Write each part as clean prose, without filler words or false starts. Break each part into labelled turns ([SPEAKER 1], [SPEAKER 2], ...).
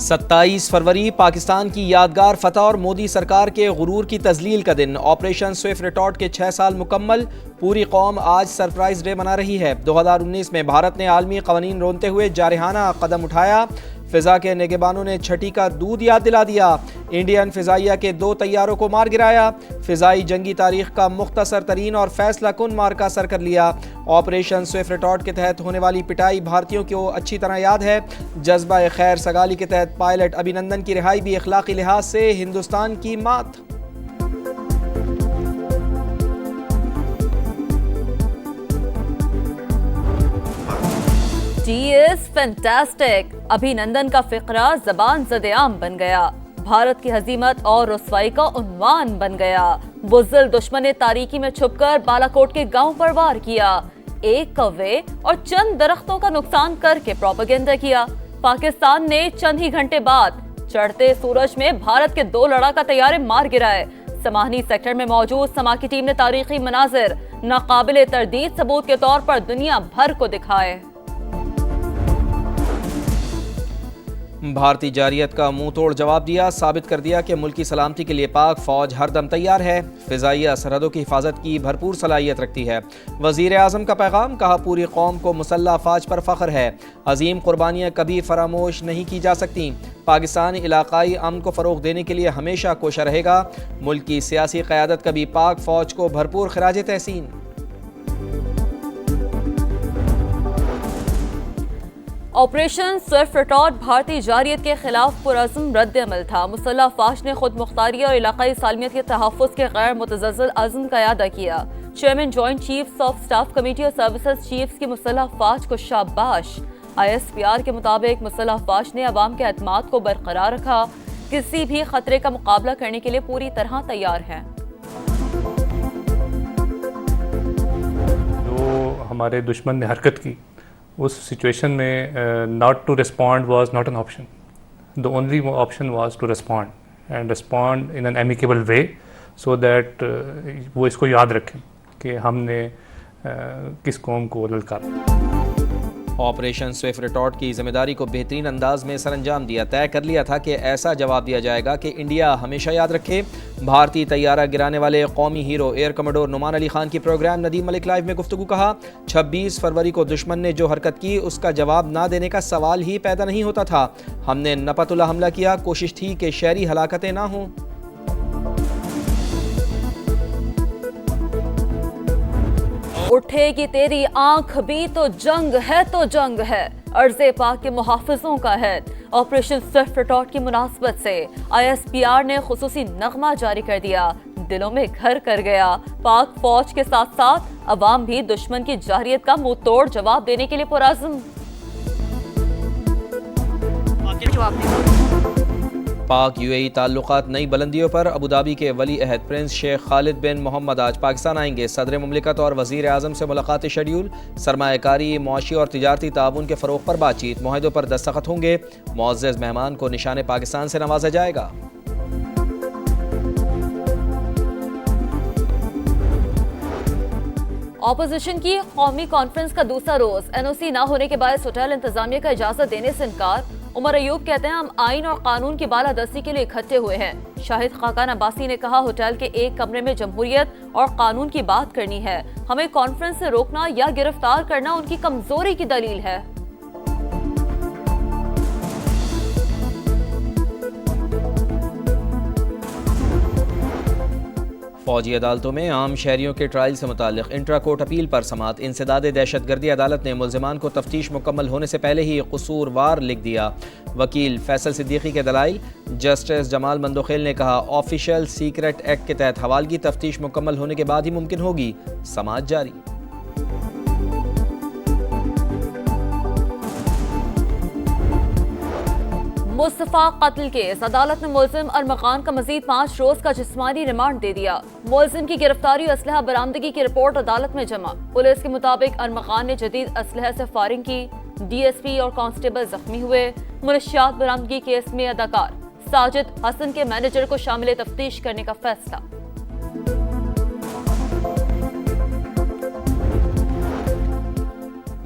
[SPEAKER 1] 27 फरवरी पाकिस्तान की यादगार फतह और मोदी सरकार के गुरूर की तजलील का दिन। ऑपरेशन स्विफ्ट रिटॉर्ट के 6 साल मुकम्मल। पूरी कौम आज सरप्राइज डे मना रही है। 2019 में भारत ने आलमी कवानीन रोनते हुए जारहाना कदम उठाया। फिजा के निगहबानों ने छठी का दूध याद दिला दिया। इंडियन फिजाइया के 2 तैयारों को मार गिराया। फिजाई जंगी तारीख का मुख्तसर तरीन और फैसला कुन मार्का सर कर लिया। ऑपरेशन स्विफ्ट रिटॉर्ट के तहत होने वाली पिटाई भारतीयों को अच्छी तरह याद है। जज्बा खैर सगाली के तहत पायलट अभिनंदन की रिहाई भी अखलाकी लिहाज से हिंदुस्तान की मात।
[SPEAKER 2] She is fantastic। अभिनंदन का फिक्रा जबान ज़द-ए-आम बन गया। भारत की हजीमत और रुसवाई का उन्वान बन गया। बुज़दिल दुश्मन ने तारीकी में छुपकर बालाकोट के गांव पर वार किया। एक कौवे और चंद दरख्तों का नुकसान करके प्रोपेगेंडा किया। पाकिस्तान ने चंद ही घंटे बाद चढ़ते सूरज में भारत के 2 लड़ाका तैयारे मार गिराए। समाहनी सेक्टर में मौजूद समा की टीम ने तारीखी मनाजिर नाकाबिले तरदीद सबूत के तौर पर दुनिया भर को दिखाए।
[SPEAKER 1] भारतीय जारियत का मुंह तोड़ जवाब दिया। साबित कर दिया कि मुल्क की सलामती के लिए पाक फौज हरदम तैयार है। फिजाइया सरहदों की हिफाजत की भरपूर सलाहियत रखती है। वजीर आजम का पैगाम, कहा पूरी कौम को मुसल्लह अफवाज पर फख्र है। अजीम कुर्बानियाँ कभी फरामोश नहीं की जा सकती। पाकिस्तान इलाकाई अमन को फ़रोग देने के लिए हमेशा कोशा रहेगा। मुल्क की सियासी क़यादत का भी पाक फौज को भरपूर खराज तहसीन।
[SPEAKER 2] ऑपरेशन स्विफ्ट रिटॉर्ट भारतीय जारियत के खिलाफ पुरअज़्म रद्द अमल था। मुसल्लह अफवाज ने खुद मुख्तारी और इलाकाई सालमियत के तहफ़्फ़ुज़ के गैर मुतज़्ज़ल अज़्म का अदा किया। Chairman joint chiefs of staff committee और सर्विसेज चीफ्स की मुसल्लह अफवाज को शाबाश। ISPR के मुताबिक मुसल्लह अफवाज ने अवाम के एतमाद को बरकरार रखा। किसी भी खतरे का मुकाबला करने के लिए पूरी तरह तैयार हैं।
[SPEAKER 3] जो हमारे दुश्मन ने हरकत की, उस सिचुएशन में not to respond was not an option. The only option was to respond and respond in an amicable way, so that वो इसको याद रखें कि हमने किस कौम को ललकारा।
[SPEAKER 1] ऑपरेशन स्विफ्ट रिटॉर्ट की जिम्मेदारी को बेहतरीन अंदाज में सरअंजाम दिया। तय कर लिया था कि ऐसा जवाब दिया जाएगा कि इंडिया हमेशा याद रखे। भारतीय तैयारा गिराने वाले कौमी hero air commodore Numan Ali Khan की प्रोग्राम नदीम मलिक लाइव में गुफ्तगू, कहा 26 फरवरी को दुश्मन ने जो हरकत की उसका जवाब ना देने का सवाल ही पैदा नहीं होता था। हमने नपतुल्ला हमला किया। कोशिश थी कि शहरी हलाकतें ना हों।
[SPEAKER 2] उठेगी तेरी आंख भी तो जंग है अर्ज़े पाक के मुहाफिजों का है। ऑपरेशन स्विफ्ट रिटॉर्ट की मुनासबत से ISPR ने खुसूसी नगमा जारी कर दिया। दिलों में घर कर गया। पाक फौज के साथ साथ अवाम भी दुश्मन की जारियत का मुंह तोड़ जवाब देने के लिए पुरअज़्म।
[SPEAKER 1] पाक UAE ताल्लुकात नई बुलंदियों पर। अबू धाबी के वली अहद प्रिंस शेख खालिद बिन मोहम्मद आज पाकिस्तान आएंगे। सदर मुमलिकत और वज़ीर आज़म से मुलाकात शेड्यूल। सरमायाकारी, मुआशी और तिजारती ताउन के फ़रोग़ पर बातचीत। मुआहदों पर दस्तखत होंगे। मुअज़्ज़ज़ मेहमान को निशान पाकिस्तान से नवाजा जाएगा।
[SPEAKER 2] ऑपोजिशन की कौमी कॉन्फ्रेंस का दूसरा रोज। NOC ना होने के बाद होटल इंतजामिया का इजाजत देने से इनकार। उमर अयूब कहते हैं हम आइन और कानून की बालादस्ती के लिए इकट्ठे हुए हैं। शाहिद खाकान अब्बासी ने कहा होटल के एक कमरे में जमहूरियत और कानून की बात करनी है। हमें कॉन्फ्रेंस से रोकना या गिरफ्तार करना उनकी कमजोरी की दलील है।
[SPEAKER 1] फौजी अदालतों में आम शहरियों के ट्रायल से मुताल्लिक इंट्रा कोर्ट अपील पर समात। इंसदाद दहशतगर्दी अदालत ने मुल्ज़िमान को तफ्तीश मुकम्मल होने से पहले ही कसूरवार लिख दिया। वकील फैसल सिद्दीकी के दलाइल। जस्टिस जमाल मंदोखेल ने कहा ऑफिशियल सीक्रेट एक्ट के तहत हवालगी तफ्तीश मुकम्मल होने के बाद ही मुमकिन होगी। समाअत जारी।
[SPEAKER 2] मुस्तफा कत्ल केस। अदालत ने मुल्जिम अरमगान का मजीद 5 रोज का जिस्मानी रिमांड दे दिया। मुल्जिम की गिरफ्तारी और असलहा बरामदगी की रिपोर्ट अदालत में जमा। पुलिस के मुताबिक अरमगान ने जदीद असलहा से फायरिंग की। DSP और कांस्टेबल जख्मी हुए। मुनशियात बरामदगी केस में अदाकार साजिद हसन के मैनेजर को शामिल तफ्तीश करने का फैसला।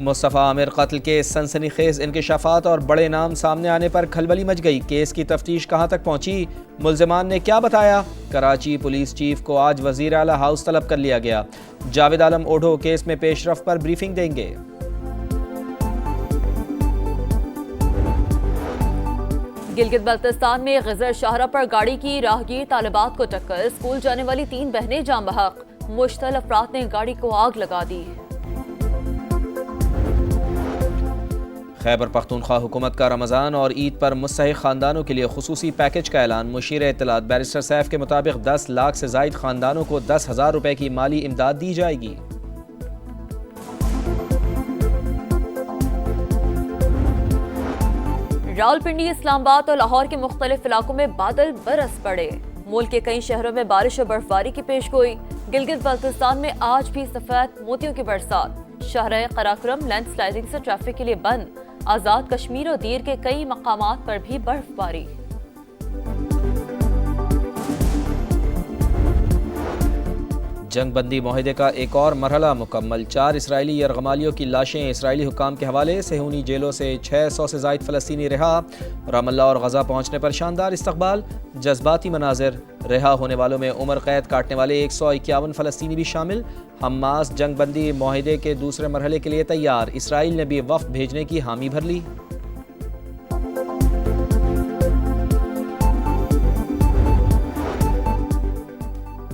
[SPEAKER 1] मुस्तफ़ा आमिर कत्ल के सनसनीखेज इंकशाफात और बड़े नाम सामने आने पर खलबली मच गई। केस की तफ्तीश कहां तक पहुंची, मुल्ज़िमान ने क्या बताया। कराची पुलिस चीफ को आज वज़ीर आला हाउस तलब कर लिया गया। जावेद आलम ओढो केस में पेशरफ पर ब्रीफिंग देंगे।
[SPEAKER 2] गिलगित बल्तिस्तान में गिजर शाहरा पर गाड़ी की राहगीर तालिबात को टक्कर, स्कूल जाने वाली 3 बहनें जाम बहक। मुश्तल अफराद ने गाड़ी को आग लगा दी।
[SPEAKER 1] खैबर पख्तूनख्वा हुकूमत का रमज़ान और ईद पर मुस्तहिक ख़ानदानों के लिए खुसूसी पैकेज का ऐलान। मुशीर इत्तलात बैरिस्टर सैफ के मुताबिक 10 लाख से ज़ायद ख़ानदानों को 10,000 रुपए की माली इमदाद दी जाएगी।
[SPEAKER 2] रावलपिंडी, इस्लामाबाद और लाहौर के मुख्तलिफ इलाकों में बादल बरस पड़े। मुल्क के कई शहरों में बारिश और बर्फबारी की पेशगोई। गिलगित बल्तिस्तान में आज भी सफेद मोतियों की बरसात। शहर कराक्रम लैंडस्लाइडिंग से ट्रैफिक के लिए बंद। आज़ाद कश्मीर और दीर के कई मकामात पर भी बर्फबारी।
[SPEAKER 1] जंग बंदी मुआहदे का एक और मरहला मुकम्मल। 4 इसराइली यरगमालियों की लाशें इसराइली हुक्काम के हवाले। सेहूनी जेलों से 600 से ज़ायद फ़लस्तीनी रिहा। रामल्ला और गज़ा पहुँचने पर शानदार इस्तकबाल। जज्बाती मनाजिर। रिहा होने वालों में उम्र कैद काटने वाले 151 फ़लस्तीनी भी शामिल। हमास जंग बंदी मुआहदे के दूसरे मरहले के लिए तैयार। इसराइल ने भी वफ़द भेजने की हामी भर ली।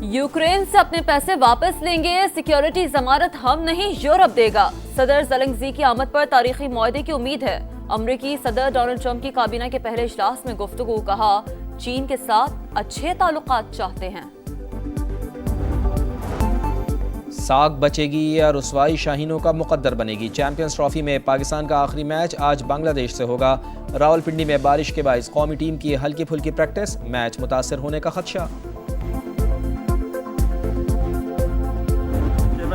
[SPEAKER 2] यूक्रेन से अपने पैसे वापस लेंगे, सिक्योरिटी जमानत हम नहीं यूरोप देगा। सदर ज़ेलेंस्की की आमद पर तारीखी मुआहदे की उम्मीद है। अमरीकी सदर डोनाल्ड ट्रंप की काबीना के पहले इजलास में गुफ्तगू, कहा चीन के साथ अच्छे ताल्लुकात चाहते हैं।
[SPEAKER 1] साग बचेगी या रुसवाई शाहीनों का मुकद्दर बनेगी। चैंपियंस ट्रॉफी में पाकिस्तान का आखिरी मैच आज बांग्लादेश से होगा। रावलपिंडी में बारिश के बाइस कौमी टीम की हल्की फुल्की प्रैक्टिस। मैच मुतासर होने का खदशा।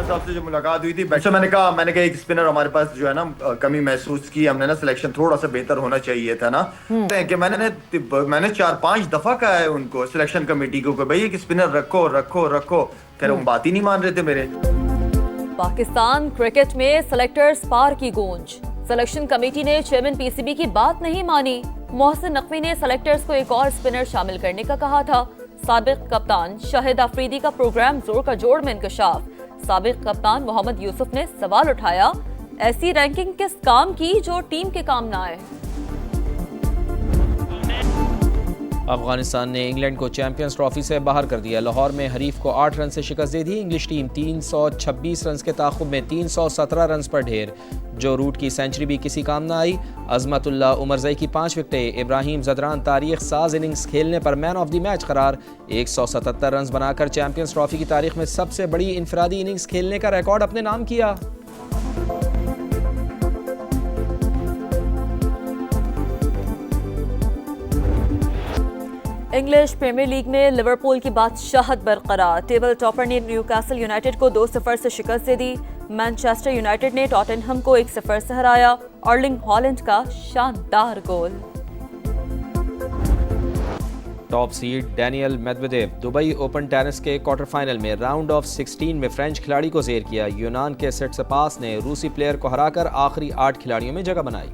[SPEAKER 4] साहब से जो मुलाकात हुई थी, मैंने कहा एक स्पिनर हमारे पास जो है ना कमी महसूस की हमने ना, सिलेक्शन थोड़ा सा बेहतर होना चाहिए था ना। कि मैंने 4-5 दफा कहा है उनको, सिलेक्शन कमेटी को, भाई एक स्पिनर रखो रखो रखो, कह रहे बात ही नहीं मान रहे थे मेरे।
[SPEAKER 2] पाकिस्तान क्रिकेट में सेलेक्टर्स पार की गूंज। सिलेक्शन कमेटी ने चेयरमैन पीसीबी की बात नहीं मानी। मोहसिन नकवी ने सेलेक्टर्स को एक और स्पिनर शामिल करने का कहा था। साबिक कप्तान शाहिद अफरीदी का प्रोग्राम जोड़ का जोड़ में इंकशाफ। साबिक कप्तान मोहम्मद यूसुफ ने सवाल उठाया, ऐसी रैंकिंग किस काम की जो टीम के काम ना आए।
[SPEAKER 1] अफगानिस्तान ने इंग्लैंड को चैंपियंस ट्रॉफी से बाहर कर दिया। लाहौर में हरीफ को 8 रन से शिकस्त दे दी। इंग्लिश टीम 326 रन के ताक़ुब में 317 रन पर ढेर। जो रूट की सेंचुरी भी किसी काम ना आई। अजमतुल्लाह उमरज़ई की 5 विकेटें। इब्राहिम जदरान तारीख साज इनिंग्स खेलने पर मैन ऑफ द मैच करार। 177 रन बनाकर चैंपियंस ट्रॉफी की तारीख में सबसे बड़ी इनफरादी इनिंग्स खेलने का रिकॉर्ड अपने नाम किया।
[SPEAKER 2] इंग्लिश प्रीमियर लीग में लिवरपूल की बादशाहत बरकरार। टेबल टॉपर ने न्यूकासल यूनाइटेड को 2-0 से शिकस्त दे दी। मैनचेस्टर यूनाइटेड ने टॉटनहम को 1-0 से हराया। अर्लिंग हॉलैंड का शानदार गोल।
[SPEAKER 1] Top seed Daniil Medvedev Dubai Open tennis के क्वार्टर फाइनल में राउंड ऑफ 16 में फ्रेंच खिलाड़ी को जेर किया। यूनान के सिट्सिपास ने रूसी प्लेयर को हराकर आखिरी 8 खिलाड़ियों में जगह बनाई।